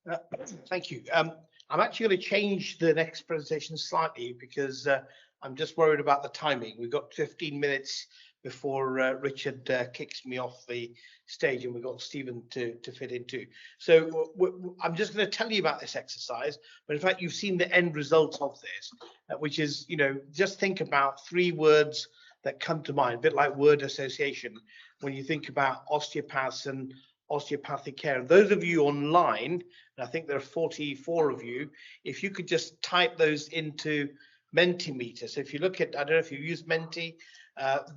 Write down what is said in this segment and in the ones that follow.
Uh, Thank you. I'm actually going to change the next presentation slightly because I'm just worried about the timing. We've got 15 minutes before Richard kicks me off the stage, and we've got Stephen to fit into. So I'm just going to tell you about this exercise, but in fact, you've seen the end result of this, which is, just think about 3 words that come to mind, a bit like word association, when you think about osteopaths and osteopathic care. And those of you online, and I think there are 44 of you, if you could just type those into Mentimeter. So if you look at, I don't know if you use Menti,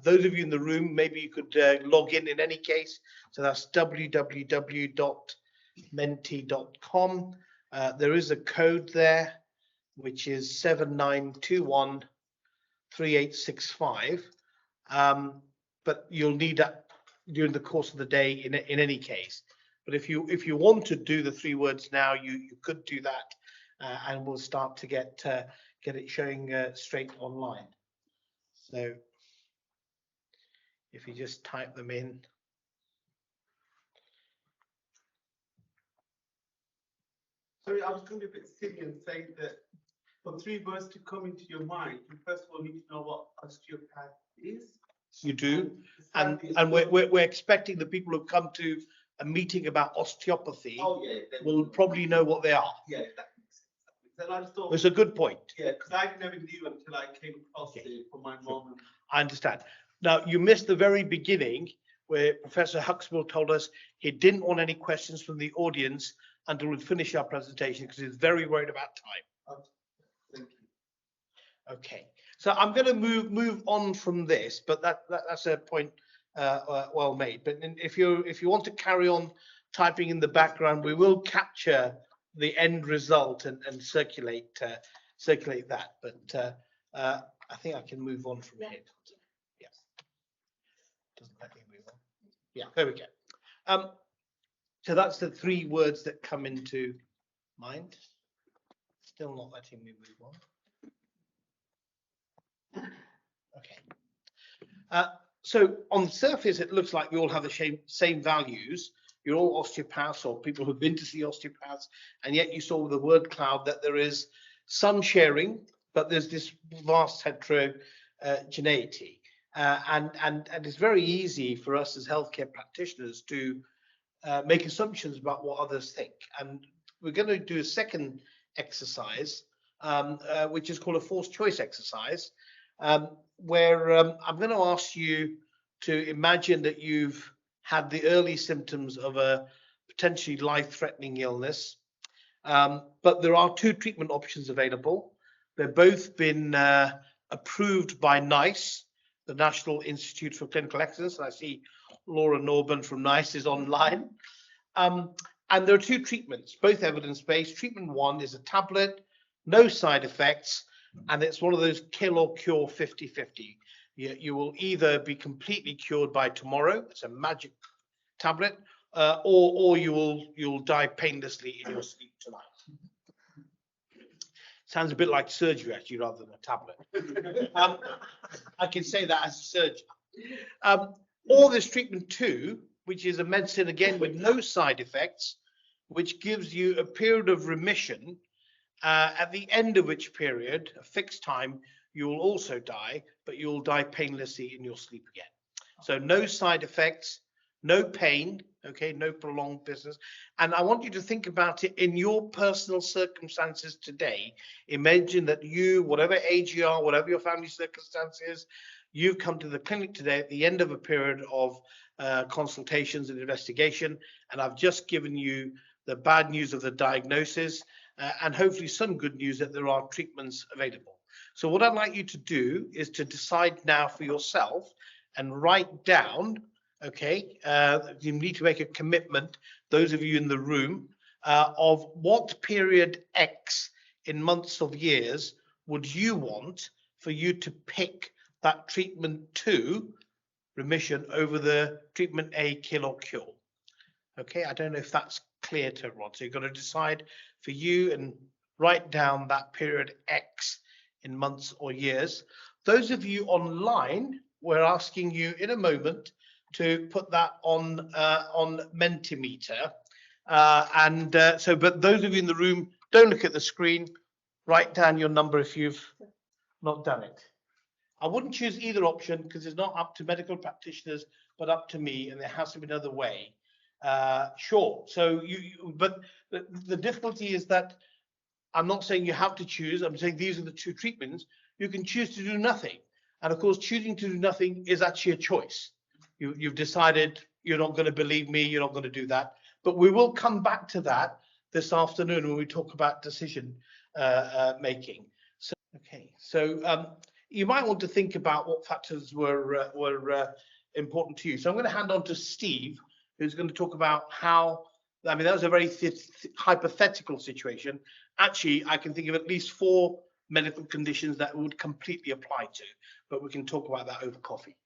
those of you in the room, maybe you could log in any case. So that's www.menti.com. There is a code there, which is 79213865. But you'll need that during the course of the day in any case. But if you want to do the 3 words now, you could do that, and we'll start to get it showing straight online. So if you just type them in. Sorry, I was going to be a bit silly and say that for 3 words to come into your mind, you first of all need to know what osteopath is. You do, and we're expecting the people who've come to a meeting about osteopathy will probably know what they are. Yeah, that makes sense. And I just thought it's a good point. Yeah, because I never knew until I came across it from my mom. I understand. Now you missed the very beginning where Professor Huxtable told us he didn't want any questions from the audience until we finish our presentation because he's very worried about time. Thank you. Okay. So I'm going to move on from this, but that's a point well made. But if you want to carry on typing in the background, we will capture the end result and circulate that. But I think I can move on from here. Yeah. Doesn't let me move on. Yeah. There we go. So that's the 3 words that come into mind. Still not letting me move on. Okay. So on the surface, it looks like we all have the same values. You're all osteopaths or people who've been to see osteopaths, and yet you saw with the word cloud that there is some sharing, but there's this vast heterogeneity. And it's very easy for us as healthcare practitioners to make assumptions about what others think. And we're going to do a second exercise, which is called a forced choice exercise. Where I'm going to ask you to imagine that you've had the early symptoms of a potentially life-threatening illness, but there are 2 treatment options available. They've both been approved by NICE, the National Institute for Clinical Excellence, and I see Laura Norburn from NICE is online. And there are 2 treatments, both evidence-based. Treatment 1 is a tablet, no side effects, and it's one of those kill or cure 50-50. You will either be completely cured by tomorrow, it's a magic tablet, or you'll die painlessly in your sleep tonight. Sounds a bit like surgery actually, rather than a tablet. I can say that as a surgeon. Or there's treatment 2, which is a medicine again with no side effects, which gives you a period of remission. At the end of which period, a fixed time, you will also die, but you will die painlessly in your sleep again. So no side effects, no pain, okay, no prolonged business. And I want you to think about it in your personal circumstances today. Imagine that you, whatever age you are, whatever your family circumstances, you've come to the clinic today at the end of a period of consultations and investigation, and I've just given you the bad news of the diagnosis, and hopefully some good news that there are treatments available. So what I'd like you to do is to decide now for yourself and write down, okay, you need to make a commitment, those of you in the room, of what period X in months of years would you want for you to pick that treatment 2, remission, over the treatment A, kill or cure. Okay, I don't know if that's clear to everyone. So you've got to decide for you and write down that period X in months or years. Those of you online, we're asking you in a moment to put that on Mentimeter. But those of you in the room, don't look at the screen. Write down your number if you've not done it. I wouldn't choose either option because it's not up to medical practitioners, but up to me, and there has to be another way. Sure. So but the difficulty is that I'm not saying you have to choose. I'm saying these are the two treatments. You can choose to do nothing. And of course, choosing to do nothing is actually a choice. You've decided you're not going to believe me, you're not going to do that. But we will come back to that this afternoon when we talk about decision making. So, okay, so you might want to think about what factors were important to you. So I'm going to hand on to Steve, who's going to talk about how, I mean, that was a very hypothetical situation. Actually, I can think of at least 4 medical conditions that would completely apply to, but we can talk about that over coffee.